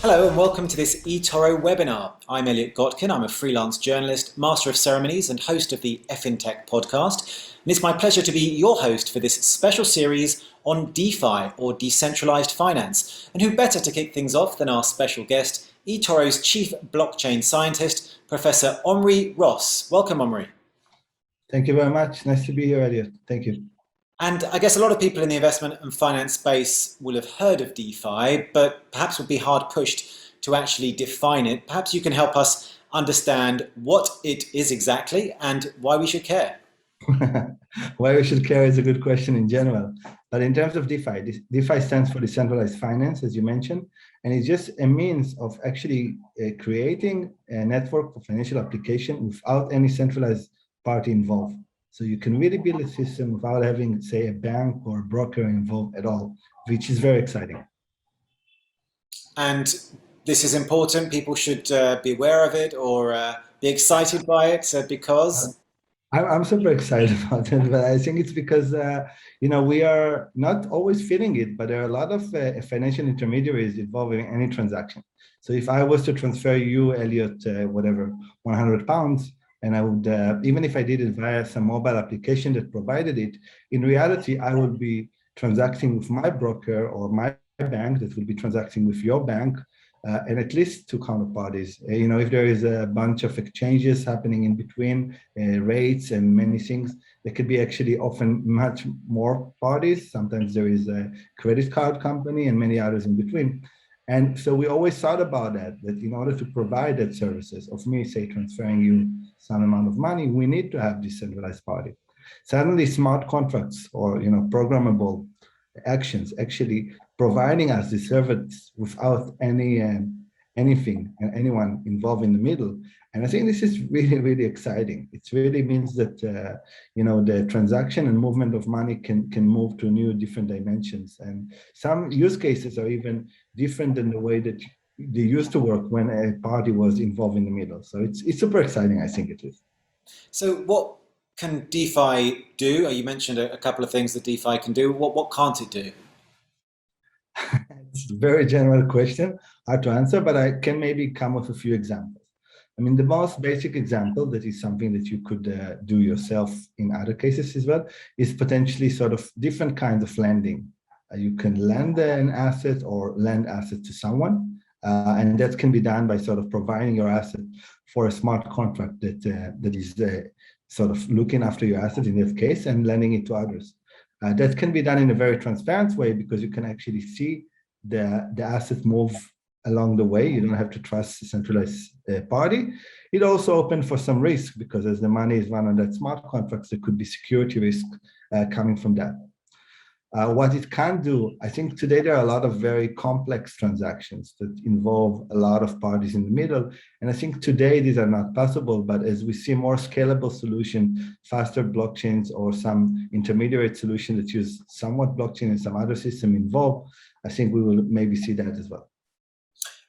Hello and welcome to this eToro webinar. I'm Eliot Gotkine, I'm a freelance journalist, master of ceremonies and host of the FinTech podcast. And it's my pleasure to be your host for this special series on DeFi or decentralized finance. And who better to kick things off than our special guest, eToro's chief blockchain scientist, Professor Omri Ross. Welcome, Omri. Thank you very much. Nice to be here, Eliot. Thank you. And I guess a lot of people in the investment and finance space will have heard of DeFi, but perhaps would be hard pushed to actually define it. Perhaps you can help us understand what it is exactly and why we should care. Why we should care is a good question in general. But in terms of DeFi, DeFi stands for decentralized finance, as you mentioned, and it's just a means of actually creating a network of financial application without any centralized party involved. So you can really build a system without having, say, a bank or a broker involved at all, which is very exciting. And this is important. People should be aware of it or be excited by it because... I'm super excited about it, but I think it's because, we are not always feeling it, but there are a lot of financial intermediaries involved in any transaction. So if I was to transfer you, Eliot, whatever, 100 pounds, and I would, even if I did it via some mobile application that provided it, in reality, I would be transacting with my broker or my bank that will be transacting with your bank, and at least two counterparties. If there is a bunch of exchanges happening in between, rates and many things, there could be actually often much more parties. Sometimes there is a credit card company and many others in between. And so we always thought about that in order to provide that services of me, say, transferring you some amount of money, we need to have decentralized party. Suddenly smart contracts or, programmable actions actually providing us the service without anything and anyone involved in the middle. And I think this is really, really exciting. It really means that, the transaction and movement of money can move to new different dimensions. And some use cases are even different than the way that they used to work when a party was involved in the middle. So it's super exciting, I think it is. So what can DeFi do? You mentioned a couple of things that DeFi can do. What can't it do? It's a very general question, hard to answer, but I can maybe come with a few examples. I mean, the most basic example that is something that you could do yourself in other cases as well is potentially sort of different kinds of lending. You can lend an asset or lend assets to someone, and that can be done by sort of providing your asset for a smart contract that is sort of looking after your asset in this case and lending it to others. That can be done in a very transparent way because you can actually see the asset move along the way. You don't have to trust a centralized party. It also opened for some risk because as the money is run on that smart contracts, there could be security risk coming from that. What it can do, I think today there are a lot of very complex transactions that involve a lot of parties in the middle. And I think today these are not possible, but as we see more scalable solution, faster blockchains or some intermediate solution that use somewhat blockchain and some other system involved, I think we will maybe see that as well.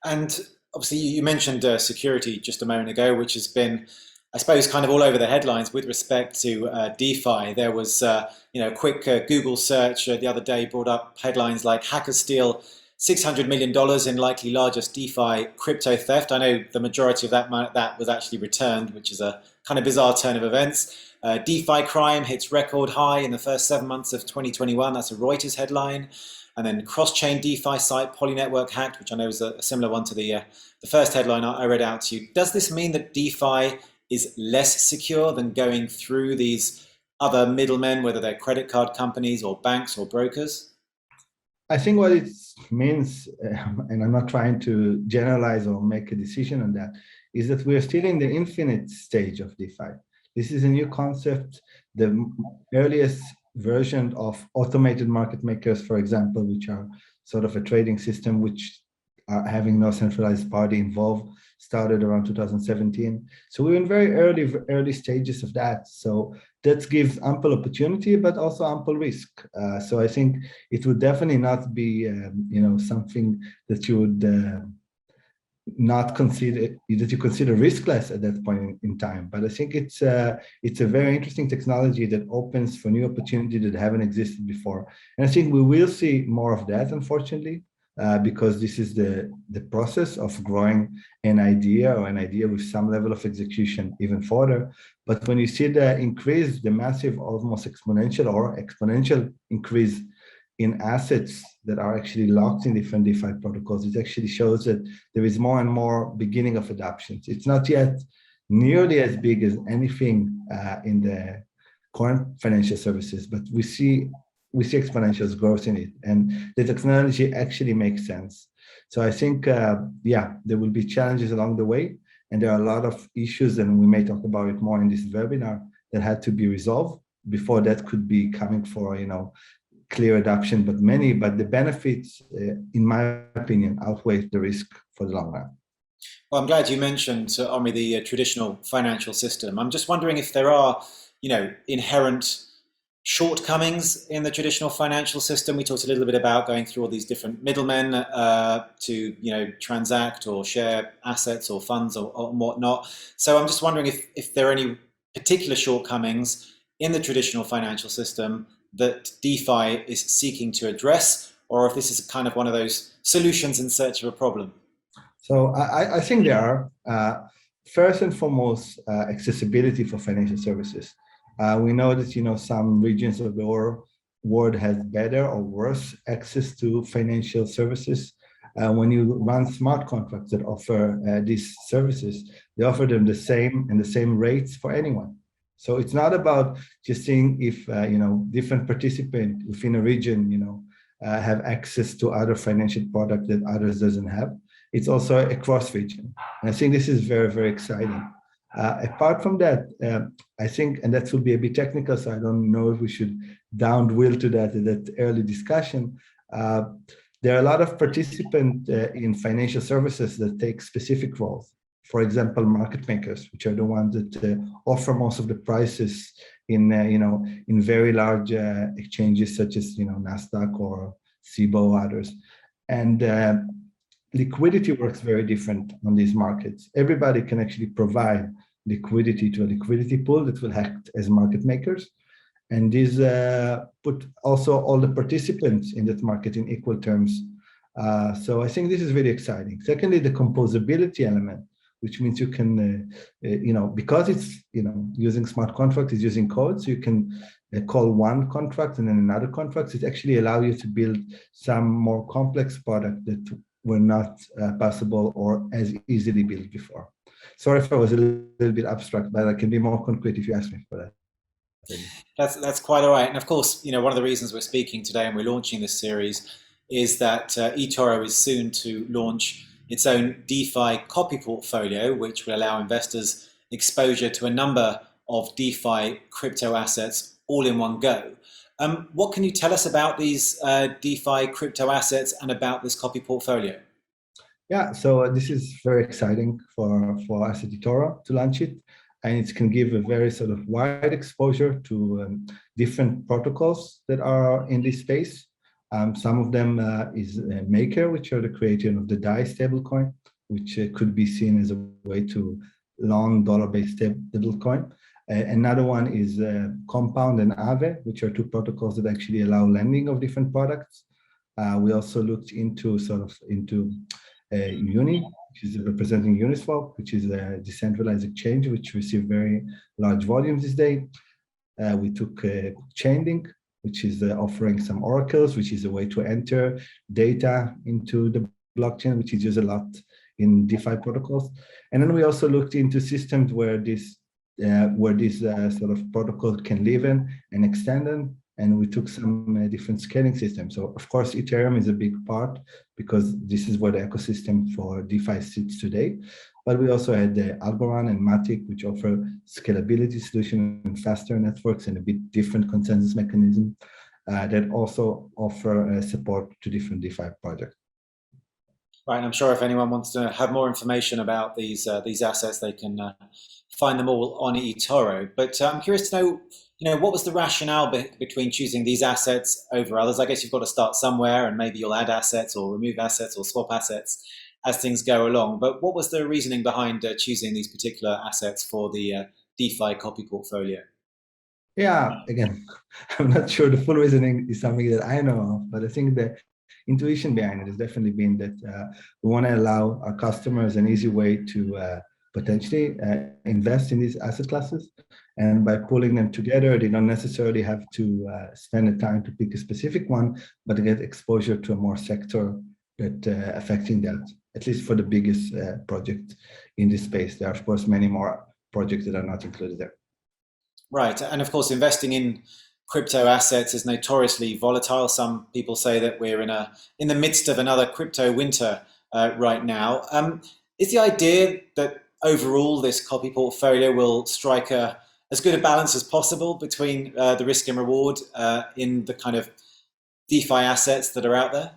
And obviously you mentioned security just a moment ago, which has been, I suppose, kind of all over the headlines with respect to DeFi. There was, a quick Google search the other day brought up headlines like hackers steal $600 million in likely largest DeFi crypto theft. I know the majority of that was actually returned, which is a kind of bizarre turn of events. DeFi crime hits record high in the first 7 months of 2021. That's a Reuters headline. And then cross-chain DeFi site Polynetwork hacked, which I know is a similar one to the first headline I read out to you. Does this mean that DeFi is less secure than going through these other middlemen, whether they're credit card companies or banks or brokers? I think what it means, and I'm not trying to generalize or make a decision on that, is that we're still in the infinite stage of DeFi. This is a new concept. The earliest version of automated market makers, for example, which are sort of a trading system which are having no centralized party involved, started around 2017. So we're in very early stages of that. So that gives ample opportunity, but also ample risk. So I think it would definitely not be, something that you would not consider, that you consider riskless at that point in time. But I think it's a very interesting technology that opens for new opportunity that haven't existed before. And I think we will see more of that, unfortunately. because this is the process of growing an idea or an idea with some level of execution even further. But when you see the increase, the massive, almost exponential increase in assets that are actually locked in different DeFi protocols, it actually shows that there is more and more beginning of adoptions. It's not yet nearly as big as anything in the current financial services, but we see exponential growth in it, and the technology actually makes sense. So I think, yeah, there will be challenges along the way, and there are a lot of issues, and we may talk about it more in this webinar, that had to be resolved before that could be coming for, clear adoption. But the benefits, in my opinion, outweigh the risk for the long run. Well, I'm glad you mentioned, Omri, the traditional financial system. I'm just wondering if there are, inherent shortcomings in the traditional financial system. We talked a little bit about going through all these different middlemen to, transact or share assets or funds or whatnot. So I'm just wondering if there are any particular shortcomings in the traditional financial system that DeFi is seeking to address, or if this is kind of one of those solutions in search of a problem. So I think there are, first and foremost, accessibility for financial services. We know that, some regions of the world has better or worse access to financial services. When you run smart contracts that offer these services, they offer them the same rates for anyone. So it's not about just seeing if different participants within a region have access to other financial products that others doesn't have. It's also across region. And I think this is very, very exciting. Apart from that, I think, and that will be a bit technical, so I don't know if we should downwill to that early discussion. There are a lot of participants in financial services that take specific roles. For example, market makers, which are the ones that offer most of the prices in very large exchanges such as Nasdaq or SIBO or others. And liquidity works very different on these markets. Everybody can actually provide liquidity to a liquidity pool that will act as market makers. And these put also all the participants in that market in equal terms. So I think this is really exciting. Secondly, the composability element, which means you can, because it's, using smart contracts, it's using code, so you can call one contract and then another contract. It actually allows you to build some more complex product that were not possible or as easily built before. Sorry if I was a little bit abstract, but I can be more concrete if you ask me for that. That's quite all right. And of course, one of the reasons we're speaking today and we're launching this series is that eToro is soon to launch its own DeFi copy portfolio, which will allow investors exposure to a number of DeFi crypto assets all in one go. What can you tell us about these DeFi crypto assets and about this copy portfolio? Yeah, so this is very exciting for us at eToro to launch it, and it can give a very sort of wide exposure to different protocols that are in this space. Some of them is Maker, which are the creator of the DAI stablecoin, which could be seen as a way to long dollar-based stablecoin. Another one is Compound and Aave, which are two protocols that actually allow lending of different products. We also looked into Uni, which is representing Uniswap, which is a decentralized exchange which receive very large volumes these days. We took Chainlink, which is offering some oracles, which is a way to enter data into the blockchain, which is used a lot in DeFi protocols. And then we also looked into systems where this sort of protocol can live in and extend in, and we took some different scaling systems. So of course, Ethereum is a big part because this is where the ecosystem for DeFi sits today. But we also had Algorand and Matic, which offer scalability solution and faster networks and a bit different consensus mechanism that also offer support to different DeFi projects. Right, and I'm sure if anyone wants to have more information about these assets, they can find them all on eToro. But I'm curious to know, what was the rationale between choosing these assets over others? I guess you've got to start somewhere, and maybe you'll add assets or remove assets or swap assets as things go along. But what was the reasoning behind choosing these particular assets for the DeFi copy portfolio? Yeah, again, I'm not sure the full reasoning is something that I know of, but I think that intuition behind it has definitely been that we want to allow our customers an easy way to potentially invest in these asset classes. And by pulling them together, they don't necessarily have to spend the time to pick a specific one, but to get exposure to a more sector that affecting that, at least for the biggest project in this space. There are, of course, many more projects that are not included there. Right. And of course, investing in crypto assets is notoriously volatile. Some people say that we're in the midst of another crypto winter right now. Is the idea that overall this copy portfolio will strike as good a balance as possible between the risk and reward in the kind of DeFi assets that are out there?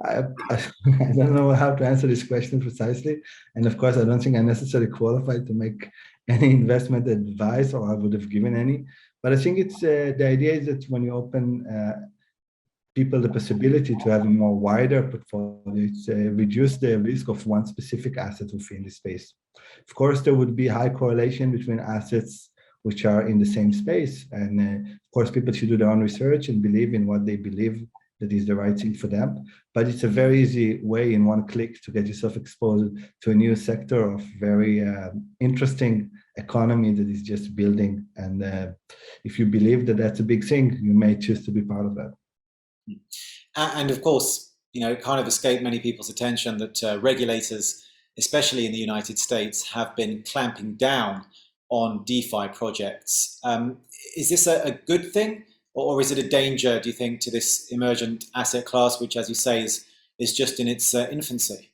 I don't know how to answer this question precisely. And of course, I don't think I'm necessarily qualified to make any investment advice, or I would have given any. But I think it's the idea is that when you open people the possibility to have a more wider portfolio, it's reduce the risk of one specific asset within the space. Of course, there would be high correlation between assets which are in the same space. And of course, people should do their own research and believe in what they believe that is the right thing for them. But it's a very easy way in one click to get yourself exposed to a new sector of very interesting economy that is just building. And if you believe that that's a big thing, you may choose to be part of that. And of course, it kind of escaped many people's attention that regulators, especially in the United States, have been clamping down on DeFi projects. Is this a good thing? Or is it a danger, do you think, to this emergent asset class, which, as you say, is just in its infancy?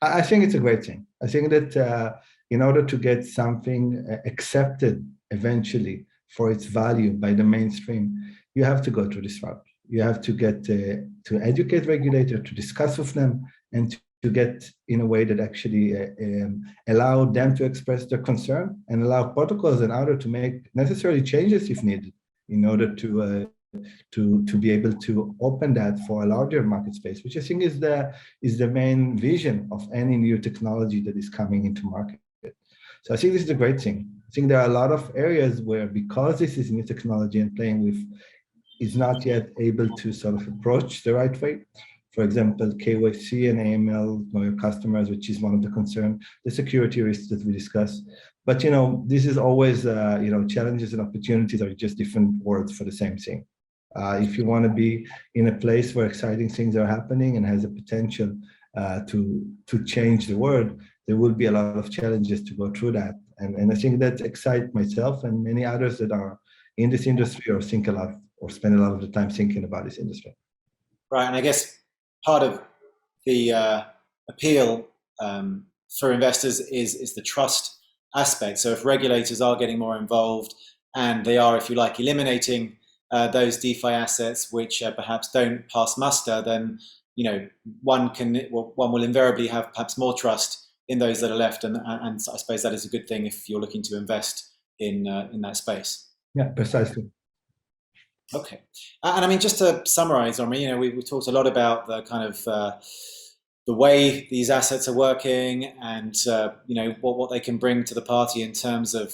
I think it's a great thing. I think that in order to get something accepted eventually for its value by the mainstream, you have to go through this route. You have to get to educate regulators, to discuss with them, and to get in a way that actually allow them to express their concern and allow protocols and others to make necessary changes if needed, in order to be able to open that for a larger market space, which I think is the main vision of any new technology that is coming into market. So I think this is a great thing. I think there are a lot of areas where, because this is new technology and playing with, is not yet able to sort of approach the right way. For example, KYC and AML, know your customers, which is one of the concerns, the security risks that we discussed. But this is always challenges and opportunities are just different words for the same thing. If you want to be in a place where exciting things are happening and has a potential to change the world, there will be a lot of challenges to go through that. And I think that excites myself and many others that are in this industry or think a lot or spend a lot of the time thinking about this industry. Right, and I guess part of the appeal for investors is the trust aspect. So if regulators are getting more involved and they are, if you like, eliminating those DeFi assets which perhaps don't pass muster, then one will invariably have perhaps more trust in those that are left, and I suppose that is a good thing if you're looking to invest in that space. Yeah, precisely. Okay, and I mean, just to summarize, Omri, we talked a lot about the kind of the way these assets are working, and what they can bring to the party in terms of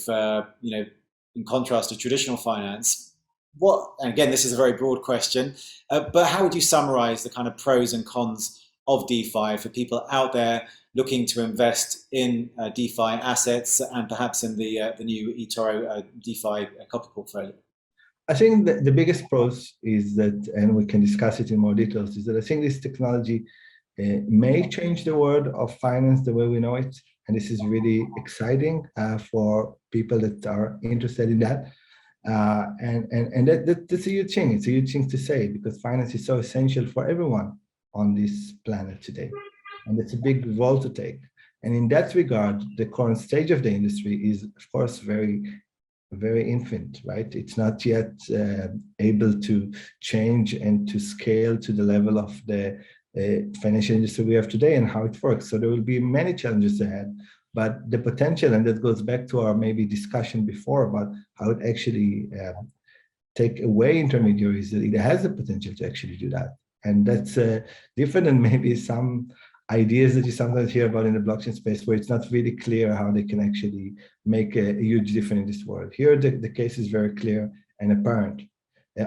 in contrast to traditional finance. And again, this is a very broad question, but how would you summarize the kind of pros and cons of DeFi for people out there looking to invest in DeFi assets and perhaps in the new eToro DeFi copy portfolio? I think the biggest pros is that, and we can discuss it in more details, is that I think this technology may change the world of finance the way we know it. And this is really exciting for people that are interested in that. And that's a huge thing. It's a huge thing to say, because finance is so essential for everyone on this planet today. And it's a big role to take. And in that regard, the current stage of the industry is, of course, very infant, right? It's not yet able to change and to scale to the level of the financial industry we have today and how it works. So there will be many challenges ahead, but the potential, and that goes back to our maybe discussion before about how it actually take away intermediaries, that it has the potential to actually do that. And that's different than maybe some ideas that you sometimes hear about in the blockchain space, where it's not really clear how they can actually make a huge difference in this world. Here, the case is very clear and apparent.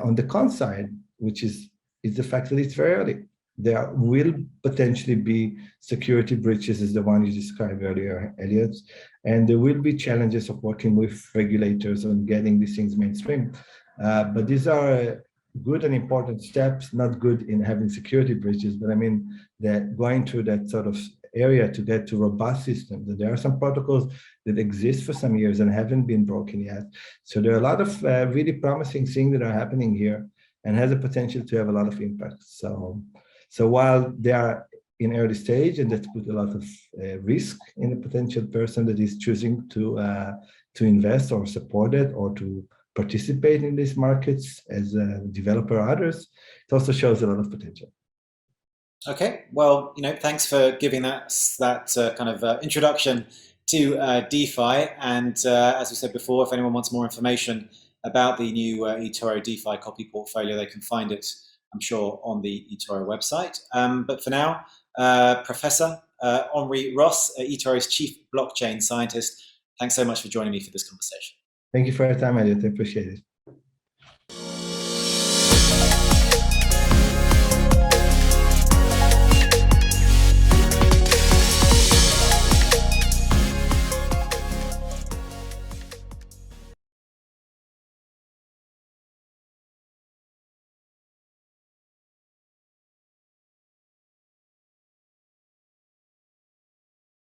On the con side, which is is the fact that it's very early. There will potentially be security breaches, as the one you described earlier, Eliot, and there will be challenges of working with regulators on getting these things mainstream. But these are good and important steps, not good in having security breaches, but I mean, that going through that sort of area to get to robust systems. And there are some protocols that exist for some years and haven't been broken yet. So there are a lot of really promising things that are happening here and has a potential to have a lot of impact. So while they are in early stage and that put a lot of risk in a potential person that is choosing to invest or support it or to participate in these markets as a developer or others, it also shows a lot of potential. Okay, well, thanks for giving that kind of introduction to DeFi. And as we said before, if anyone wants more information about the new eToro DeFi copy portfolio, they can find it, I'm sure, on the eToro website. But for now, Professor Omri Ross, eToro's Chief Blockchain Scientist, thanks so much for joining me for this conversation. Thank you for your time, Eliot. I appreciate it.